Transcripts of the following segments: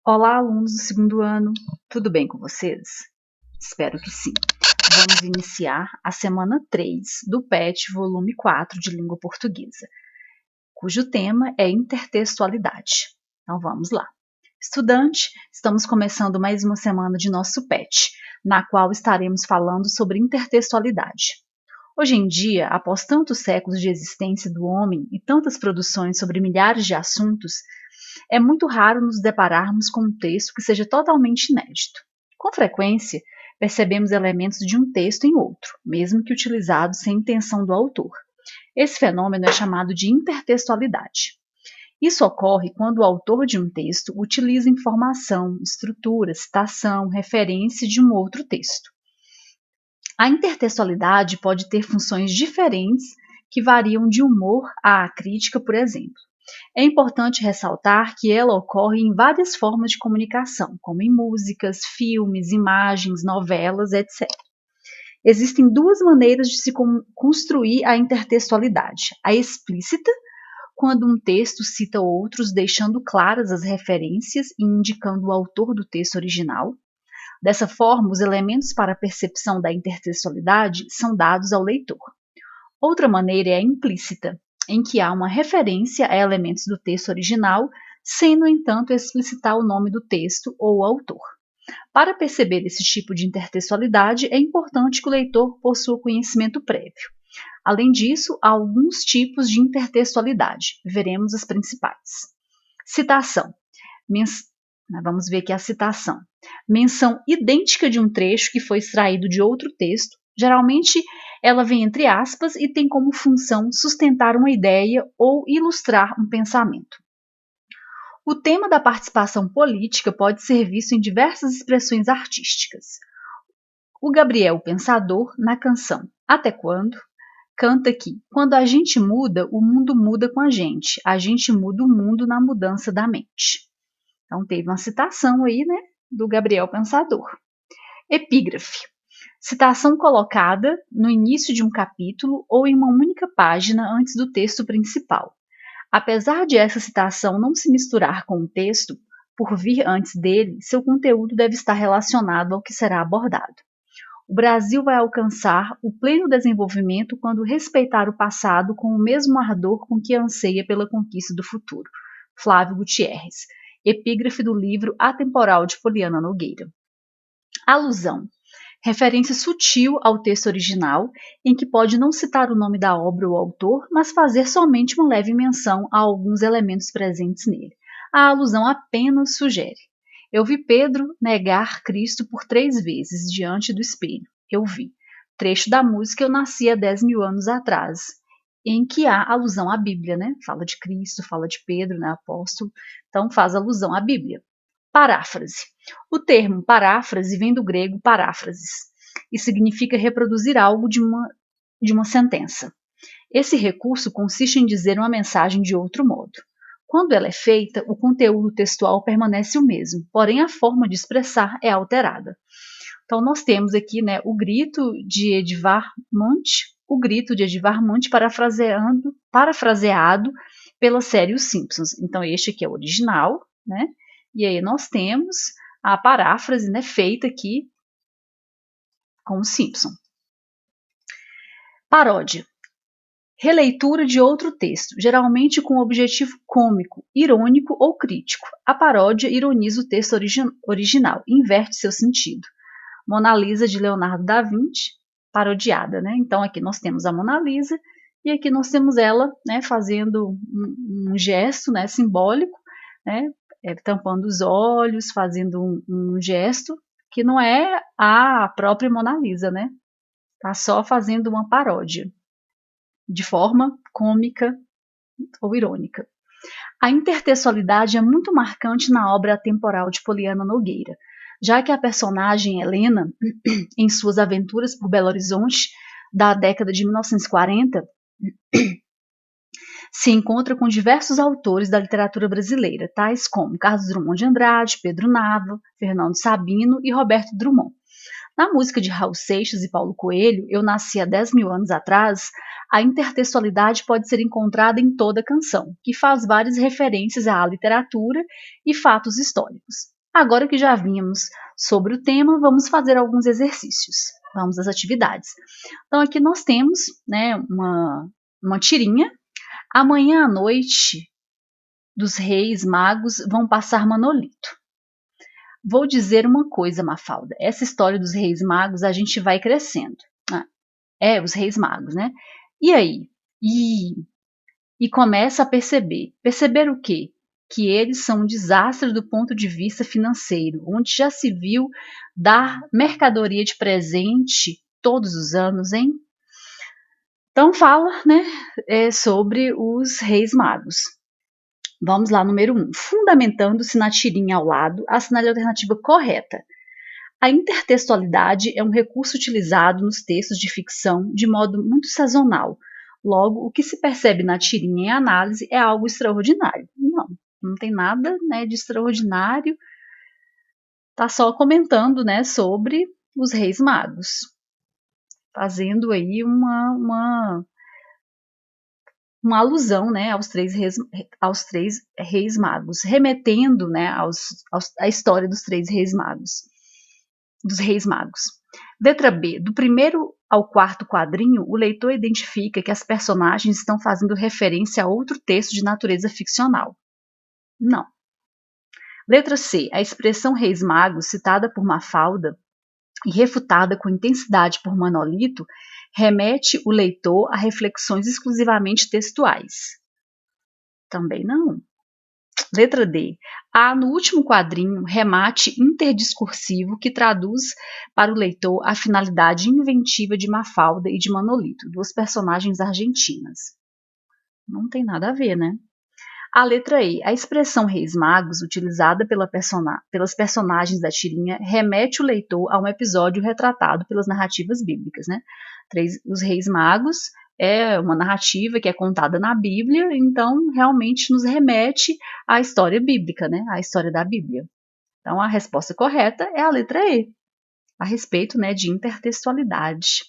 Olá, alunos do segundo ano, tudo bem com vocês? Espero que sim. Vamos iniciar a semana 3 do PET volume 4 de língua portuguesa, cujo tema é intertextualidade. Então vamos lá. Estudante, estamos começando mais uma semana de nosso PET, na qual estaremos falando sobre intertextualidade. Hoje em dia, após tantos séculos de existência do homem e tantas produções sobre milhares de assuntos, é muito raro nos depararmos com um texto que seja totalmente inédito. Com frequência, percebemos elementos de um texto em outro, mesmo que utilizados sem intenção do autor. Esse fenômeno é chamado de intertextualidade. Isso ocorre quando o autor de um texto utiliza informação, estrutura, citação, referência de um outro texto. A intertextualidade pode ter funções diferentes que variam de humor à crítica, por exemplo. É importante ressaltar que ela ocorre em várias formas de comunicação, como em músicas, filmes, imagens, novelas, etc. Existem duas maneiras de se construir a intertextualidade: a explícita, quando um texto cita outros, deixando claras as referências e indicando o autor do texto original. Dessa forma, os elementos para a percepção da intertextualidade são dados ao leitor. Outra maneira é a implícita, em que há uma referência a elementos do texto original, sem, no entanto, explicitar o nome do texto ou o autor. Para perceber esse tipo de intertextualidade, é importante que o leitor possua conhecimento prévio. Além disso, há alguns tipos de intertextualidade. Veremos as principais. Citação. Vamos ver aqui a citação. Menção idêntica de um trecho que foi extraído de outro texto. Geralmente, ela vem entre aspas e tem como função sustentar uma ideia ou ilustrar um pensamento. O tema da participação política pode ser visto em diversas expressões artísticas. O Gabriel Pensador, na canção Até Quando, canta que quando a gente muda, o mundo muda com a gente muda o mundo na mudança da mente. Então teve uma citação aí, né, do Gabriel Pensador. Epígrafe. Citação colocada no início de um capítulo ou em uma única página antes do texto principal. Apesar de essa citação não se misturar com o texto, por vir antes dele, seu conteúdo deve estar relacionado ao que será abordado. O Brasil vai alcançar o pleno desenvolvimento quando respeitar o passado com o mesmo ardor com que anseia pela conquista do futuro. Flávio Gutierrez. Epígrafe do livro Atemporal de Poliana Nogueira. Alusão. Referência sutil ao texto original, em que pode não citar o nome da obra ou autor, mas fazer somente uma leve menção a alguns elementos presentes nele. A alusão apenas sugere. Eu vi Pedro negar Cristo por 3 vezes diante do espelho. Eu vi. Trecho da música Eu Nasci há 10.000 anos atrás, em que há alusão à Bíblia, né? Fala de Cristo, fala de Pedro, né, apóstolo, então faz alusão à Bíblia. Paráfrase. O termo paráfrase vem do grego paráfrases e significa reproduzir algo de uma sentença. Esse recurso consiste em dizer uma mensagem de outro modo. Quando ela é feita, o conteúdo textual permanece o mesmo, porém a forma de expressar é alterada. Então nós temos aqui, né, o grito de Edvard Munch parafraseado pela série Os Simpsons. Então este aqui é o original, né? E aí nós temos a paráfrase, né, feita aqui com o Simpson. Paródia. Releitura de outro texto, geralmente com objetivo cômico, irônico ou crítico. A paródia ironiza o texto original, inverte seu sentido. Mona Lisa de Leonardo da Vinci, parodiada, né? Então aqui nós temos a Mona Lisa e aqui nós temos ela, né, fazendo um gesto, né, simbólico, né, tampando os olhos, fazendo um gesto que não é a própria Mona Lisa, né? Tá só fazendo uma paródia de forma cômica ou irônica. A intertextualidade é muito marcante na obra atemporal de Poliana Nogueira, já que a personagem Helena, em suas aventuras por Belo Horizonte da década de 1940, se encontra com diversos autores da literatura brasileira, tais como Carlos Drummond de Andrade, Pedro Nava, Fernando Sabino e Roberto Drummond. Na música de Raul Seixas e Paulo Coelho, Eu Nasci há 10.000 anos atrás, a intertextualidade pode ser encontrada em toda a canção, que faz várias referências à literatura e fatos históricos. Agora que já vimos sobre o tema, vamos fazer alguns exercícios. Vamos às atividades. Então, aqui nós temos, né, uma tirinha. Amanhã à noite, dos Reis Magos vão passar Manolito. Vou dizer uma coisa, Mafalda. Essa história dos Reis Magos, a gente vai crescendo. Os Reis Magos, né? E aí? E começa a perceber. Perceber o quê? Que eles são um desastre do ponto de vista financeiro, onde já se viu dar mercadoria de presente todos os anos, hein? Então fala, né, sobre os Reis Magos. Vamos lá, número 1. Fundamentando-se na tirinha ao lado, assinale a alternativa correta. A intertextualidade é um recurso utilizado nos textos de ficção de modo muito sazonal. Logo, o que se percebe na tirinha em análise é algo extraordinário. Não tem nada, né, de extraordinário. Está só comentando, né, sobre os Reis Magos, fazendo aí uma alusão, né, aos três reis magos, remetendo, né, à história dos reis magos. Letra B. Do primeiro ao quarto quadrinho, o leitor identifica que as personagens estão fazendo referência a outro texto de natureza ficcional. Não. Letra C. A expressão reis magos, citada por Mafalda e refutada com intensidade por Manolito, remete o leitor a reflexões exclusivamente textuais. Também não. Letra D. Há no último quadrinho remate interdiscursivo que traduz para o leitor a finalidade inventiva de Mafalda e de Manolito, duas personagens argentinas. Não tem nada a ver, né? A letra E. A expressão reis magos, utilizada pelas personagens da tirinha, remete o leitor a um episódio retratado pelas narrativas bíblicas, né? Os reis magos é uma narrativa que é contada na Bíblia, então realmente nos remete à história bíblica, né? À história da Bíblia. Então a resposta correta é a letra E, a respeito, né, de intertextualidade.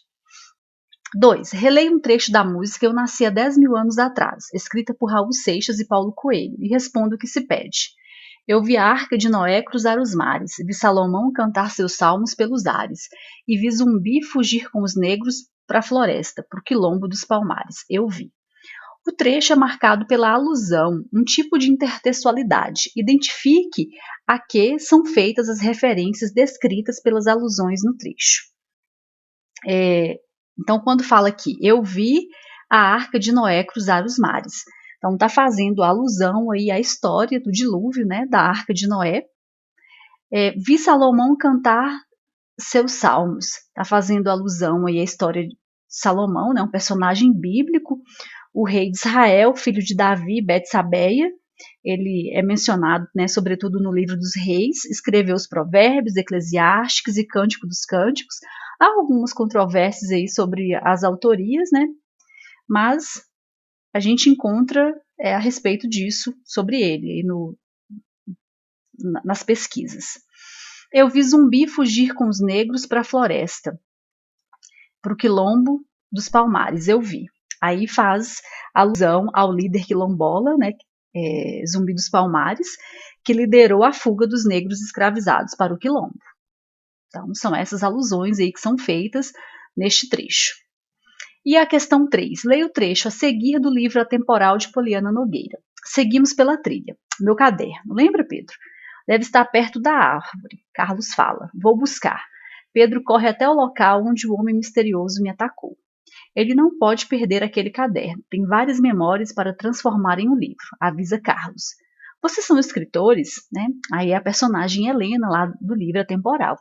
2. Releia um trecho da música Eu Nasci há 10 mil anos atrás, escrita por Raul Seixas e Paulo Coelho, e responda o que se pede. Eu vi a arca de Noé cruzar os mares, vi Salomão cantar seus salmos pelos ares, e vi Zumbi fugir com os negros para a floresta, para o quilombo dos palmares. Eu vi. O trecho é marcado pela alusão, um tipo de intertextualidade. Identifique a que são feitas as referências descritas pelas alusões no trecho. Então, quando fala aqui, eu vi a arca de Noé cruzar os mares. Então, está fazendo alusão aí à história do dilúvio, né, da arca de Noé. Vi Salomão cantar seus salmos. Está fazendo alusão aí à história de Salomão, né, um personagem bíblico, o rei de Israel, filho de Davi e Betsabeia. Ele é mencionado, né, sobretudo no livro dos Reis, escreveu os Provérbios, Eclesiásticos e Cântico dos Cânticos. Há algumas controvérsias aí sobre as autorias, né? Mas a gente encontra a respeito disso sobre ele aí nas pesquisas. Eu vi Zumbi fugir com os negros para a floresta, para o quilombo dos palmares. Eu vi. Aí faz alusão ao líder quilombola, né? Zumbi dos Palmares, que liderou a fuga dos negros escravizados para o quilombo. Então, são essas alusões aí que são feitas neste trecho. E a questão 3. Leia o trecho a seguir do livro Atemporal de Poliana Nogueira. Seguimos pela trilha. Meu caderno. Lembra, Pedro? Deve estar perto da árvore. Carlos fala. Vou buscar. Pedro corre até o local onde o homem misterioso me atacou. Ele não pode perder aquele caderno. Tem várias memórias para transformar em um livro, avisa Carlos. Vocês são escritores, né? Aí é a personagem Helena lá do livro Atemporal.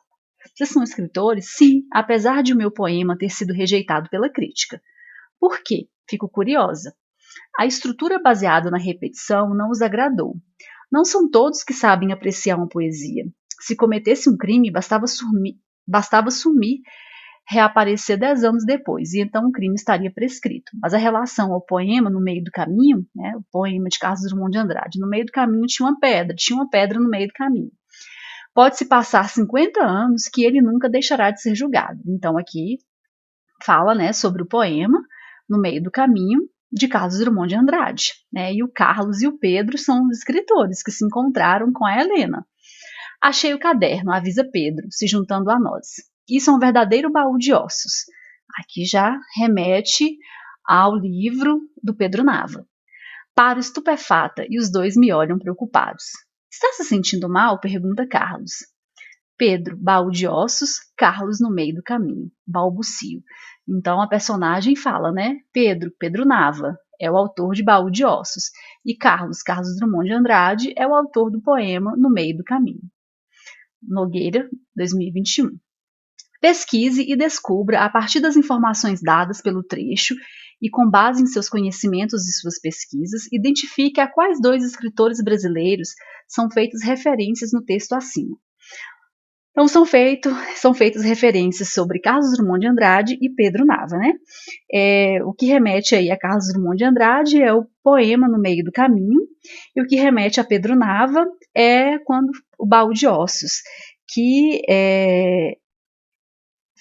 Vocês são escritores? Sim, apesar de o meu poema ter sido rejeitado pela crítica. Por quê? Fico curiosa. A estrutura baseada na repetição não os agradou. Não são todos que sabem apreciar uma poesia. Se cometesse um crime, bastava sumir, reaparecer 10 anos depois, e então o crime estaria prescrito. Mas a relação ao poema no meio do caminho, né, o poema de Carlos Drummond de Andrade, no meio do caminho tinha uma pedra no meio do caminho. Pode-se passar 50 anos que ele nunca deixará de ser julgado. Então aqui fala, né, sobre o poema no meio do caminho de Carlos Drummond de Andrade, né, e o Carlos e o Pedro são os escritores que se encontraram com a Helena. Achei o caderno, avisa Pedro, se juntando a nós. Isso é um verdadeiro baú de ossos. Aqui já remete ao livro do Pedro Nava. Paro estupefata e os dois me olham preocupados. Está se sentindo mal? Pergunta Carlos. Pedro, baú de ossos, Carlos no meio do caminho. Balbucio. Então a personagem fala, né? Pedro Nava é o autor de Baú de Ossos. E Carlos Drummond de Andrade é o autor do poema No Meio do Caminho. Nogueira, 2021. Pesquise e descubra, a partir das informações dadas pelo trecho e com base em seus conhecimentos e suas pesquisas, identifique a quais dois escritores brasileiros são feitas referências no texto acima. Então, são feitas referências sobre Carlos Drummond de Andrade e Pedro Nava, né? O que remete aí a Carlos Drummond de Andrade é o poema No Meio do Caminho, e o que remete a Pedro Nava é o Baú de Ossos, que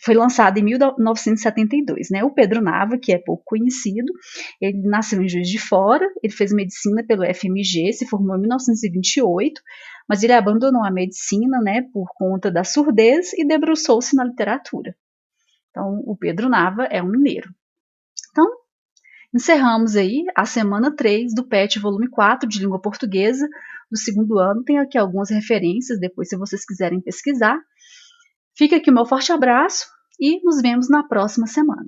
foi lançado em 1972, né? O Pedro Nava, que é pouco conhecido, ele nasceu em Juiz de Fora, ele fez medicina pelo FMG, se formou em 1928, mas ele abandonou a medicina, né, por conta da surdez e debruçou-se na literatura. Então, o Pedro Nava é um mineiro. Então, encerramos aí a semana 3 do PET volume 4 de língua portuguesa do segundo ano. Tem aqui algumas referências, depois se vocês quiserem pesquisar. Fica aqui o meu forte abraço e nos vemos na próxima semana.